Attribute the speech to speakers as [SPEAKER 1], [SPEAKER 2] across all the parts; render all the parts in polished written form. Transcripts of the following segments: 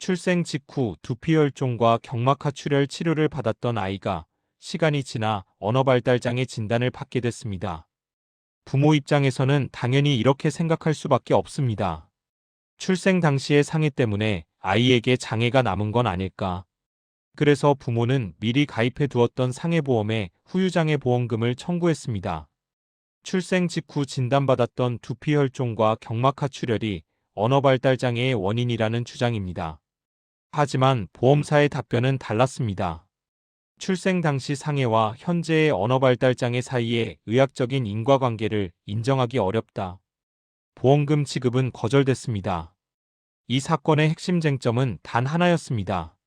[SPEAKER 1] 출생 직후 두피혈종과 경막하출혈 치료를 받았던 아이가 시간이 지나 언어발달장애 진단을 받게 됐습니다. 부모 입장에서는 당연히 이렇게 생각할 수밖에 없습니다. 출생 당시의 상해 때문에 아이에게 장애가 남은 건 아닐까. 그래서 부모는 미리 가입해 두었던 상해보험에 후유장애 보험금을 청구했습니다. 출생 직후 진단받았던 두피혈종과 경막하출혈이 언어발달장애의 원인이라는 주장입니다. 하지만 보험사의 답변은 달랐습니다. 출생 당시 상해와 현재의 언어발달장애 사이의 의학적인 인과관계를 인정하기 어렵다. 보험금 지급은 거절됐습니다. 이 사건의 핵심 쟁점은 단 하나였습니다.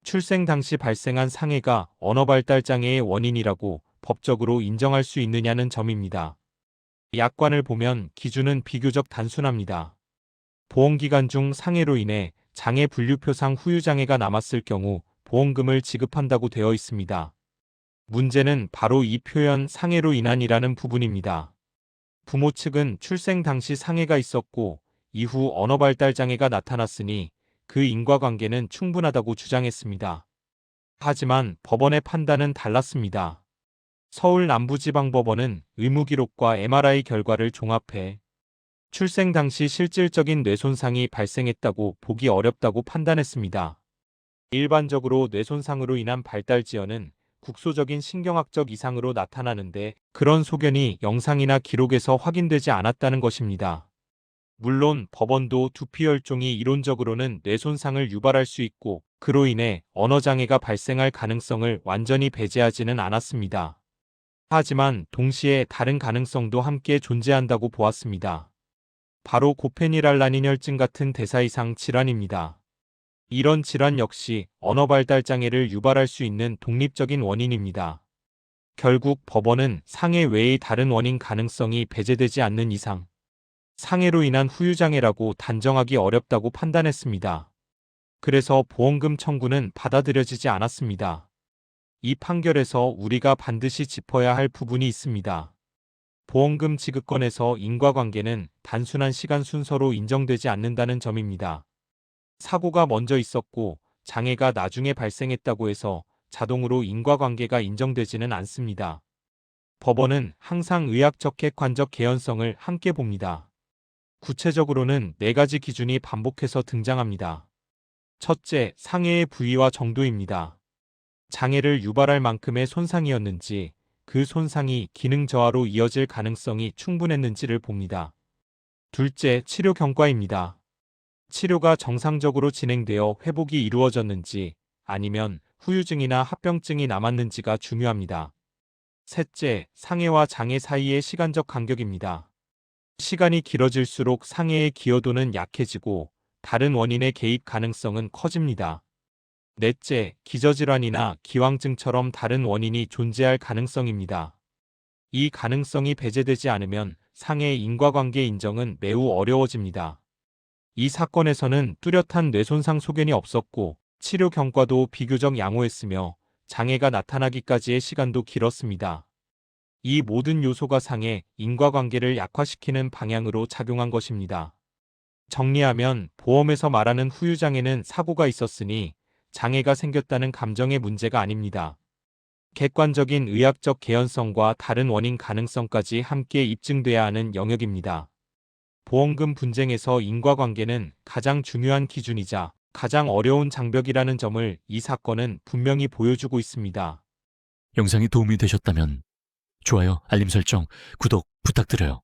[SPEAKER 1] 출생 당시 발생한 상해가 언어발달장애의 원인이라고 법적으로 인정할 수 있느냐는 점입니다. 약관을 보면 기준은 비교적 단순합니다. 보험기간 중 상해로 인해 장애 분류표상 후유장애가 남았을 경우 보험금을 지급한다고 되어 있습니다. 문제는 바로 이 표현 상해로 인한이라는 부분입니다. 부모 측은 출생 당시 상해가 있었고 이후 언어발달장애가 나타났으니 그 인과관계는 충분하다고 주장했습니다. 하지만 법원의 판단은 달랐습니다. 서울 남부지방법원은 의무기록과 MRI 결과를 종합해 출생 당시 실질적인 뇌손상이 발생했다고 보기 어렵다고 판단했습니다. 일반적으로 뇌손상으로 인한 발달지연은 국소적인 신경학적 이상으로 나타나는데 그런 소견이 영상이나 기록에서 확인되지 않았다는 것입니다. 물론 법원도 두피혈종이 이론적으로는 뇌손상을 유발할 수 있고 그로 인해 언어장애가 발생할 가능성을 완전히 배제하지는 않았습니다. 하지만 동시에 다른 가능성도 함께 존재한다고 보았습니다. 바로 고페니랄라닌혈증 같은 대사이상 질환입니다. 이런 질환 역시 언어발달장애를 유발할 수 있는 독립적인 원인입니다. 결국 법원은 상해 외의 다른 원인 가능성이 배제되지 않는 이상 상해로 인한 후유장애라고 단정하기 어렵다고 판단했습니다. 그래서 보험금 청구는 받아들여지지 않았습니다. 이 판결에서 우리가 반드시 짚어야 할 부분이 있습니다. 보험금 지급권에서 인과관계는 단순한 시간 순서로 인정되지 않는다는 점입니다. 사고가 먼저 있었고 장애가 나중에 발생했다고 해서 자동으로 인과관계가 인정되지는 않습니다. 법원은 항상 의학적 객관적 개연성을 함께 봅니다. 구체적으로는 4가지 기준이 반복해서 등장합니다. 첫째, 상해의 부위와 정도입니다. 장애를 유발할 만큼의 손상이었는지, 그 손상이 기능 저하로 이어질 가능성이 충분했는지를 봅니다. 둘째, 치료 경과입니다. 치료가 정상적으로 진행되어 회복이 이루어졌는지 아니면 후유증이나 합병증이 남았는지가 중요합니다. 셋째, 상해와 장애 사이의 시간적 간격입니다. 시간이 길어질수록 상해의 기여도는 약해지고 다른 원인의 개입 가능성은 커집니다. 넷째, 기저질환이나 기왕증처럼 다른 원인이 존재할 가능성입니다. 이 가능성이 배제되지 않으면 상해의 인과관계 인정은 매우 어려워집니다. 이 사건에서는 뚜렷한 뇌손상 소견이 없었고 치료 경과도 비교적 양호했으며 장애가 나타나기까지의 시간도 길었습니다. 이 모든 요소가 상해 인과관계를 약화시키는 방향으로 작용한 것입니다. 정리하면 보험에서 말하는 후유장애는 사고가 있었으니 장애가 생겼다는 감정의 문제가 아닙니다. 객관적인 의학적 개연성과 다른 원인 가능성까지 함께 입증돼야 하는 영역입니다. 보험금 분쟁에서 인과관계는 가장 중요한 기준이자 가장 어려운 장벽이라는 점을 이 사건은 분명히 보여주고 있습니다.
[SPEAKER 2] 영상이 도움이 되셨다면 좋아요, 알림 설정, 구독 부탁드려요.